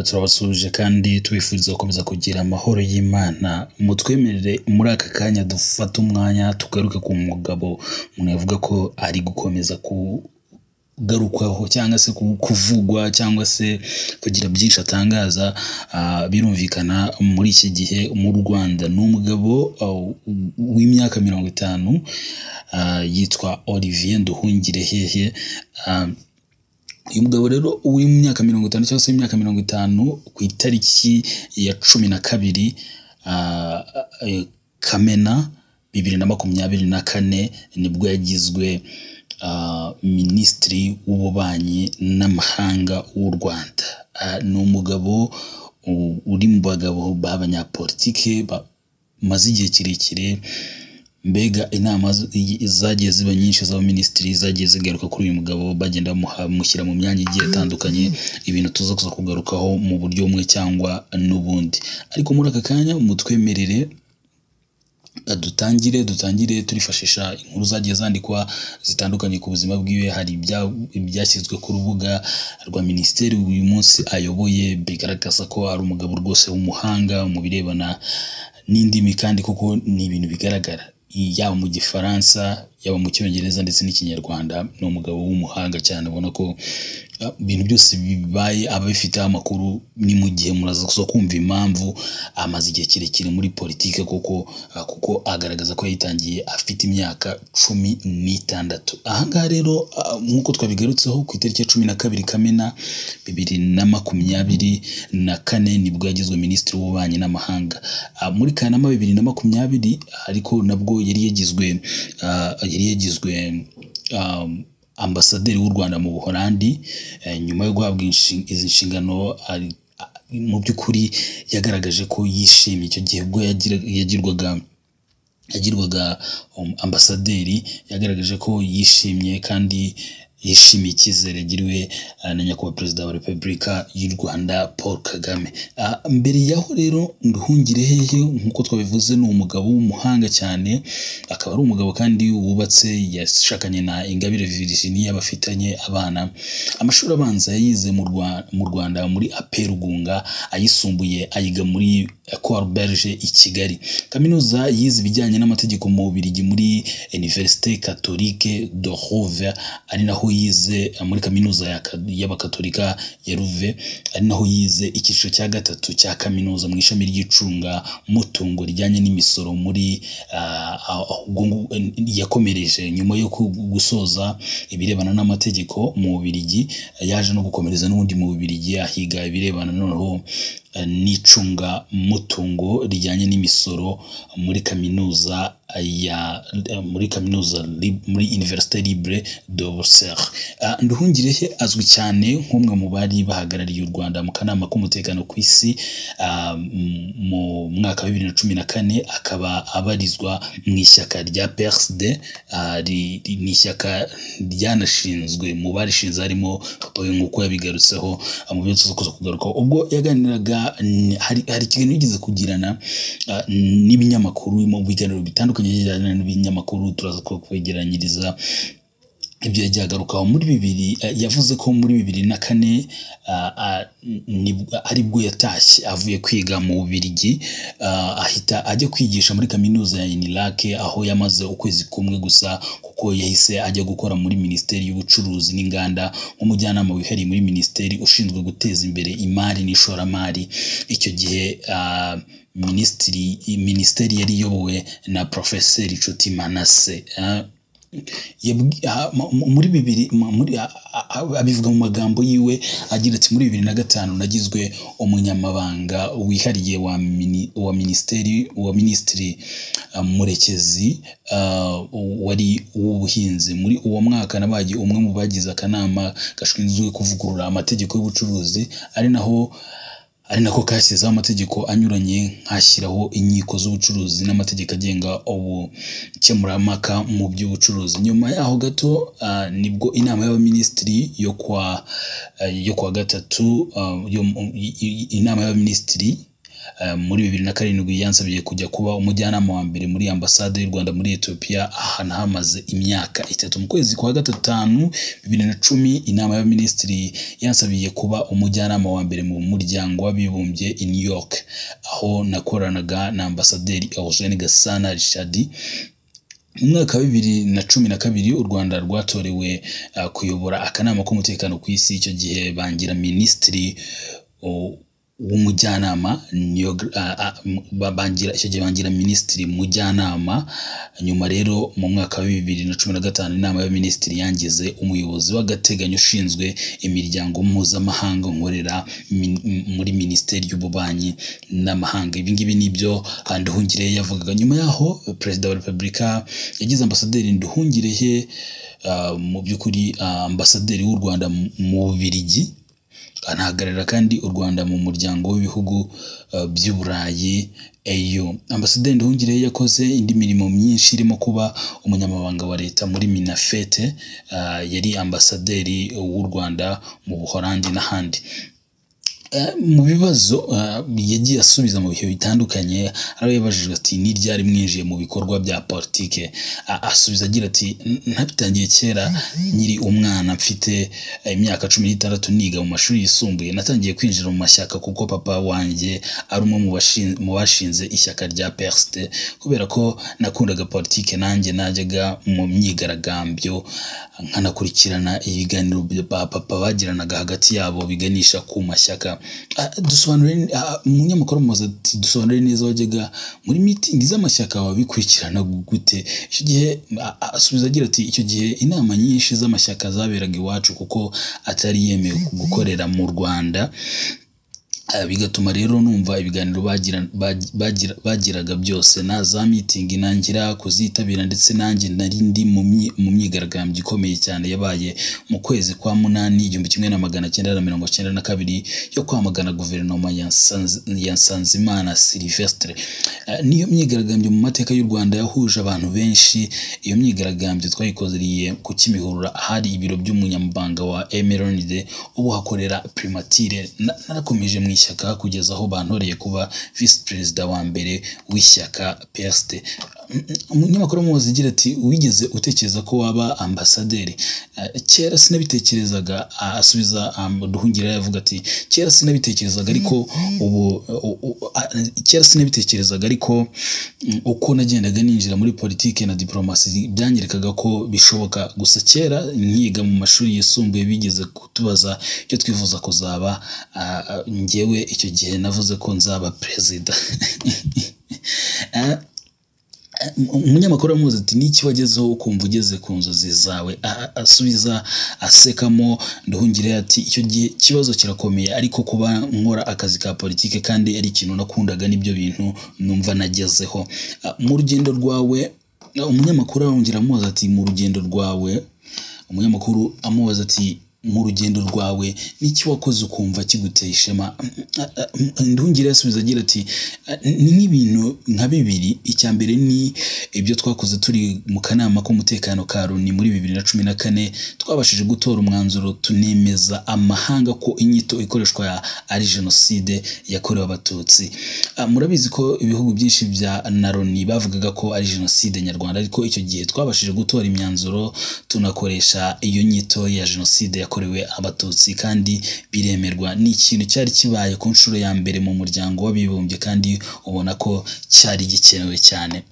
turabasuje kandi tubifuriza gukomeza kugira amahoro y'Imana. Mutwemerere muri aka kanya dufata umwanya tugaruke ku mugabo umuntu yavuga ko ari gukomeza kugarukwaho cyangwa se kuvugwa cyangwa se kugira byinshi atangaza. Birumvikana muri iki gihe mu Rwanda ni umugabo w'imyaka 50, yitwa Olivier Nduhungirehehe. Uyu mugabo rero uri mu myaka 50 cyangwa se imyaka 50 ku itariki ya 12 Kamena 2024 nibwo yagizwe Minisitiri w'Ububanyi n'Amahanga w'u Rwanda. Ni umugabo uri mu bagabo b'abanyapolitike maze igihe kirekire. Mbega inama zagiye ziba nyinshi z'abaminisitiri zagiye zigaruka kuri uyu mugabo bagenda bamushyira mu myanya igiye itandukanye, ibintu tuza kugarukaho mu buryo bumwe cyangwa n'ubundi. Ariko muri aka kanya mutwemerere dutangire turifashisha inkuru zagiye zandikwa zitandukanye ku buzima bwiwe. Hari ibyashyizwe ku rubuga rwa minisiteri uyu munsi ayoboye bigaragaza ko ari umugabo rwose w'umuhanga mu birebana n'indimi, kandi koko ni ibintu bigaragara yaba mu Gifaransa yaba mu Cyongereza ndetse n'Ikinyarwanda. Ni umugabo w'umuhanga cyane, ubona ko ibintu byose bibaye ababifite amakuru. Ni mu gihe muraza kumva impamvu amaze igihe kirekire muri politike kuko agaragaza ko yayitangiye afite imyaka 16. Ahangaha rero nk'uko twabigarutseho ku itariki ya 12 Kamena 2024 nibwo yagizwe Minisitiri w'Ububanyi n'Amahanga. Muri Kanama 2020 ariko nabwo yari yagizwe Ambasaderi w'u Rwanda mu Buholandi. Nyuma yo guhabwa izi nshingano mu by'ukuri yagaragaje ko yishimiye icyo gihe ubwo yagirwaga ambasaderi. Yagaragaje ko yishimye kandi yishimiye icyizere yagiriwe na nyakubahwa Perezida wa Repubulika y'u Rwanda Paul Kagame. Mbere yaho rero Nduhungirehehe nk'uko twabivuze ni umugabo w'umuhanga cyane, akaba ari umugabo kandi wubatse, yashakanye na Ingabire Virginia bafitanye abana. Amashuri abanza yayize mu Rwanda muri APR Rugunga, ayisumbuye ayiga muri Ecole Belge i Kigali. Kaminuza yize ibijyanye n'amategeko mu Bubiligi muri Université Catholique de Roubaix, ari naho yize muri kaminuza y'abakatolika ya Roubaix, ari naho yize icyiciro cya gatatu cya kaminuza mu ishami ry'icunga mutungo rijyanye n'imisoro muri yakomereje nyuma yo gusoza ibirebana n'amategeko mu Bubiligi. Yaje no gukomereza n'ubundi mu Bubiligi ahiga ibirebana noneho n'icunga mutungo rijyanye n'imisoro muri kaminuza muri Université Libre de Bruxelles. Nduhungirehe azwi cyane nk'umwe mu bari bahagarariye u Rwanda mu kanama k'umutekano ku isi mu mwaka wa 2014. Akaba abarizwa mu ishyaka rya PSD. Ni ishyaka ryanashinzwe mu barishinze harimo nk'uko yabigarutseho mu byo tuza kugaruka ubwo yaganiraga. Hari ikiganiro yigeze kugirana n'ibinyamakuru mu biganiro bitandukanye n'ibinyamakuru. Turaza kwegeranyiriza ibyo yagiye agarukaho muri yavuze ko muri 2004 aribwo yatashye avuye kwiga mu Bubiligi, ahita ajya kwigisha muri kaminuza ya UNILAC, aho yamaze ukwezi kumwe gusa kuko yahise ajya gukora muri Minisiteri y'Ubucuruzi n'Inganda nk'umujyanama wihariye muri Minisiteri ushinzwe guteza imbere imari n'ishoramari. Icyo gihe Minisiteri yari iyobowe na Professeur Nshuti Manase. Abivuga mu magambo yiwe agira ati muri 2005 nagizwe umunyamabanga wihariye wa Minisitiri Murekezi wari uw'ubuhinzi. Muri uwo mwaka nabaye umwe mu bagize akanama gashinzwe kuvugurura amategeko y'ubucuruzi, ari nako kashyizeho amategeko anyuranye, nkashyiraho inkiko z'ubucuruzi n'amategeko agenga ubukemurampaka mu by'ubucuruzi. Nyuma yaho gato nibwo inama y'abaminisitiri yo kwa gatatu inama y'abaminisitiri muri 2007 yansabiye kujya kuba umujyanama wa mbere muri ambasade y'u Rwanda muri Ethiopia, ahantu hamaze imyaka 3. Mu kwezi kwa gatanu 2010 inama y'abaminisitiri yansabiye kuba umujyanama wa mbere mu muryango w'abibumbye i New York, aho nakoranaga na ambasaderi Eugene Gasana Richard. Mu mwaka wa 2012 u Rwanda rwatorewe kuyobora akanama k'umutekano ku isi. Icyo gihe bangira minisitiri w'umujyanama, bangira minisitiri mujyanama. Nyuma rero mu mwaka wa 2015 inama y'abaminisitiri yangize umuyobozi w'agateganyo ushinzwe imiryango mpuzamahanga nkorera muri minisiteri y'ububanyi n'amahanga. Ibi ngibi nibyo Nduhungirehe yavugaga. Nyuma yaho perezida wa repubulika yagize ambasaderi Nduhungirehe mu by'ukuri ambasaderi w'u Rwanda mu Bubiligi, anahagararira kandi u Rwanda mu muryango w'ibihugu by'Uburayi EU. Ambasaderi Nduhungirehe yakoze indi mirimo myinshi irimo kuba umunyamabanga wa leta muri Minafete, yari ambasaderi w'u Rwanda mu Buholandi n'ahandi. Mu bibazo yagiye asubiza mu bihe bitandukanye, aho yabajijwe ati ni ryari mwinjiye mu bikorwa bya politike, asubiza agira ati ntabitangiye kera nyiri umwana, mfite imyaka 16 niga mu mashuri yisumbuye. Natangiye kwinjira mu mashyaka kuko papa wanjye ari umwe mu bashinze ishyaka rya PRST. Kubera ko nakundaga politike, nanjye najyaga mu myigaragambyo nkanakurikirana ibiganiro papa bagiranaga hagati yabo biganisha ku mashyaka. Dusobanurire umunyamakuru mumaze ati dusobanurire neza wajyaga muri meeting z'amashyaka wabikurikirana gute? Icyo gihe asubiza agira ati icyo gihe inama nyinshi z'amashyaka zaberaga iwacu kuko atari yemewe gukorera mu Rwanda, bigatuma rero numva ibiganiro bagiraga byose na za meeting nangira kuzitabira, ndetse nanjye nari ndi mu myigaragambyo ikomeye cyane yabaye mu kwezi kwa 8 1992 yo kwamagana guverinoma ya Nsanzimana Sylvestre. Niyo myigaragambyo mu mateka y'u Rwanda yahuje abantu benshi. Iyo myigaragambyo twayikozeriye ku Kimihurura, hari ibiro by'umunyamabanga wa Emeronide ubu hakorera primatire. Narakomeje mu ishyaka kugeza aho bantoreye kuba vice perezida wa mbere w'ishyaka PRST. Umunyamakuru muzi agira ati wigeze utekereza ko waba ambasaderi? Kera sinabitekerezaga. Asubiza Nduhungirehe yavuga ati kera sinabitekerezaga, ariko ubu kera sinabitekerezaga, ariko uko nagendaga ninjira muri politike na diplomasi byanyerekaga ko bishoboka. Gusa kera nkiga mu mashuri yisumbuye bigeze kutubaza icyo twifuza kuzaba, njyewe icyo gihe navuze ko nzaba perezida. Umunyamakuru amuzi ati niki wagezeho ukumva ugeze ku nzozi zawe? Asubiza asekamo Nduhungirehe ati icyo gihe kibazo kirakomeye, ariko kuba nkora akazi ka politike kandi ari ikintu nakundaga nibyo bintu numva nagezeho. Mu rugendo rwawe, umunyamakuru arongera amubaza ati mu rugendo rwawe, umunyamakuru amubaza ati mu rugendo rwawe niki wakoze ukumva kiguteye ishema? Nduhungirehe asubiza agira ati ni nk'ibintu nka bibiri. Icya mbere ni ibyo twakoze turi mu kanama k'umutekano ka Loni muri 2014, twabashije gutora umwanzuro tunemeza amahanga ko inyito ikoreshwa ari jenoside yakorewe abatutsi. Murabizi ko ibihugu byinshi bya Loni bavugaga ko ari jenoside nyarwanda, ariko icyo gihe twabashije gutora imyanzuro tunakoresha iyo nyito ya jenoside yakorewe abatutsi kandi biremerwa. Ni ikintu cyari kibaye ku nshuro ya mbere mu muryango w'abibumbye kandi ubona ko cyari gikenewe cyane.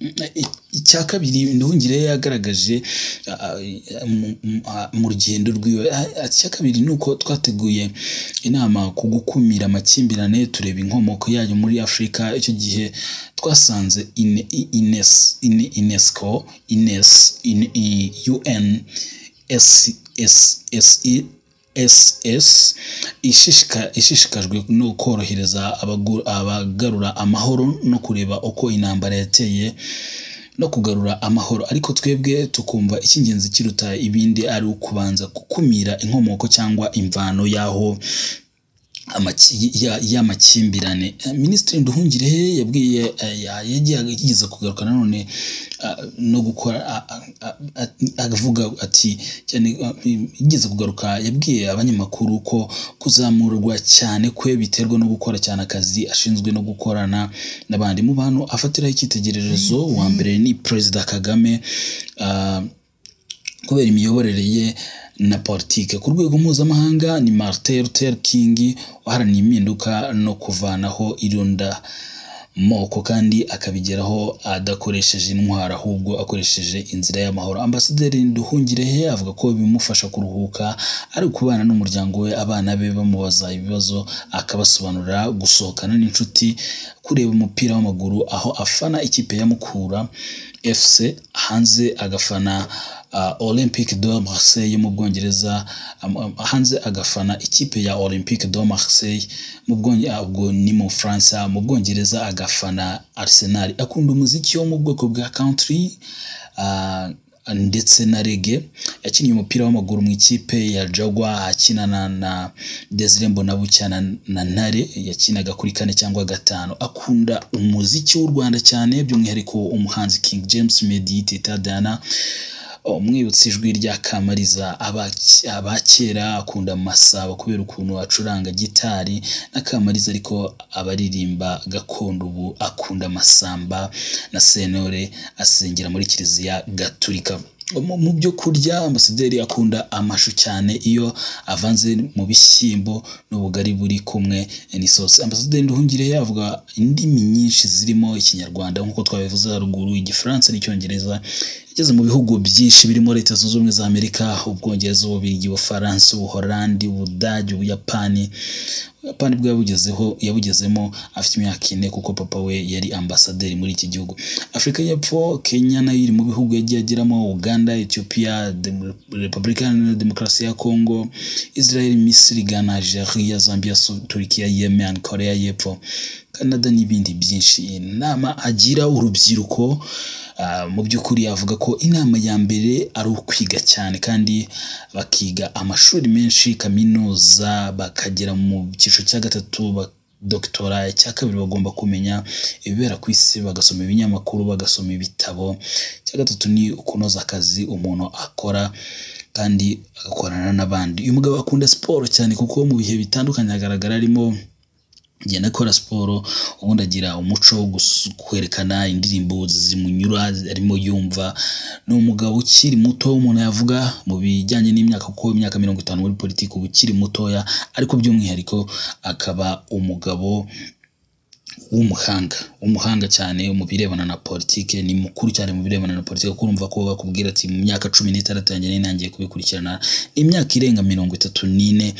Icya kabiri Nduhungirehe yagaragaje mu rugendo rwiwe, icya kabiri ni uko twateguye inama ku gukumira amakimbirane, tureba inkomoko yayo muri Afurika. Icyo gihe twasanze UNSS ishishikajwe no korohereza abagarura amahoro no kureba uko intambara yateye no kugarura amahoro, ariko twebwe tukumva icy'ingenzi kiruta ibindi ari ukubanza gukumira inkomoko cyangwa imvano yaho y'amakimbirane. Minisitiri Nduhungirehe yabwiye yigeze kugaruka nanone no gukora avuga ati cyane yigeze kugaruka yabwiye abanyamakuru ko kuzamurwa cyane kwe biterwa no gukora cyane akazi ashinzwe no gukorana n'abandi mu bantu afatiraho icyitegererezo. Wa mbere ni Perezida Kagame kubera imiyoborere ye na politike ku rwego mpuzamahanga. Ni Martin Luther King waharaniye impinduka no kuvanaho irunda moko kandi akabigeraho adakoresheje intwaro ahubwo akoresheje inzira y'amahoro. Ambasaderi Nduhungirehe avuga ko bimufasha kuruhuka ari kubana n'umuryango we, abana be bamubaza ibibazo akabasobanurira, gusohokana n'inshuti, kureba umupira w'amaguru aho afana ikipe ya Mukura FC, hanze agafana Olympique de Marseille mu Bwongereza, hanze agafana ikipe ya Olympique de Marseille mu Bwongereza, ni mu France. Mu Bwongereza agafana Arsenal. Akunda umuziki wo mu bwoko bwa country ndetse na reggae. Yakiniye umupira w'amaguru mu ikipe ya Jaguar akinana na Desire Mbonabucya na Ntare, yakinaga kuri 4 cyangwa 5. Akunda umuziki w'u Rwanda cyane, by'umwihariko umuhanzi King James, Meddy, Teta Diana, umwibutsi ijwi rya Kamariza abakera. Akunda Masabo kubera ukuntu acuranga gitari na Kamariza, ariko abaririmba gakondo. Ubu akunda Masamba na Senore, asengera muri Kiliziya Gatulika. Mu byo kurya Ambasaderi akunda amashu cyane, iyo avanze mu bishyimbo n'ubugari buri kumwe n'isosi. Ambasaderi Nduhungirehe avuga indimi nyinshi zirimo Ikinyarwanda nk'uko twabivuze haruguru, Igifaransa n'Icyongereza. Yageze mu bihugu byinshi birimo Leta Zunze Ubumwe za Amerika, Ubwongereza, Ububiligi, Ubufaransa, Ubuholandi, Ubudage, Ubuyapani. Ubuyapani bwo yabugezemo afite imyaka 4 kuko papa we yari ambasaderi muri iki gihugu. Afrika y'Epfo, Kenya nayo iri mu bihugu yagiye ageramo, Uganda, Ethiopia, Repubulika Iharanira Demokarasi ya Congo, Israel, Misiri, Ghana, Algeria, Zambia, Turkiya, Yemen, Korea y'Epfo, Canada n'ibindi byinshi. Inama agira urubyiruko mu by'ukuri avuga ko inama ya mbere ari ukwiga cyane kandi bakiga amashuri menshi, kaminuza, bakagera mu cyiciro cya 3 doctora, cya 2 bagomba kumenya ibibera ku isi, bagasoma ibinyamakuru, bagasoma ibitabo. Cya 3 ni ukunoza akazi umuntu akora kandi agakorana n'abandi. Uyu mugabo akunda siporo cyane kuko mu bihe bitandukanye agaragara arimo genda akora siporo, ubundi agira umuco wo kwerekana indirimbo zimunyura arimo yumva. Ni umugabo ukiri muto, umuntu yavuga mu bijyanye n'imyaka kuko imyaka 50 muri politiki, ubu ukiri mutoya, ariko by'umwihariko akaba umugabo w'umuhanga cyane mu birebana na politike. Ni mukuru cyane mu birebana na politike, kurumva ko bakubwira ati mu myaka 16 yanjye nangiye kubikurikirana. Imyaka irenga 34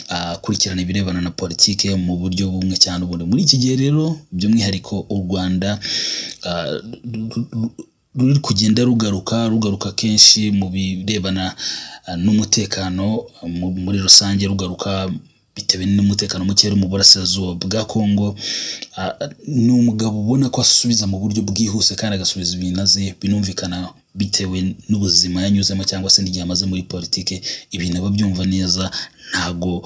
akurikirana ibirebana na politike mu buryo bumwe cyane ubundi. Muri iki gihe rero by'umwihariko u Rwanda ruri kugenda rugaruka kenshi mu birebana n'umutekano muri rusange, rugaruka bitewe n'umutekano muke mu burasirazuba bwa Kongo. Ni umugabo ubona ko asubiza mu buryo bwihuse kandi agasubiza ibinaze binumvikana bitewe n'ubuzima yanyuzemo cyangwa se n'igihe amaze muri politike. Ibintu aba byumva neza, ntago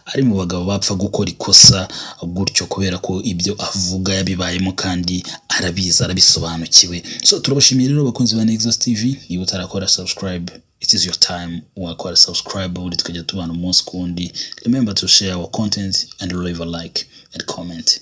ari mu bagabo bapfa gukora ikosa gutyo kubera ko ibyo avuga yabibayemo kandi arabiza, arabisobanukiwe. So turabashimiye rero bakunzi ba Nexus TV, niba utarakora subscribe, it is your time. Wakora subscribe buri tukajya tubana umunsi kundi. Remember to share our content and leave a like and comment.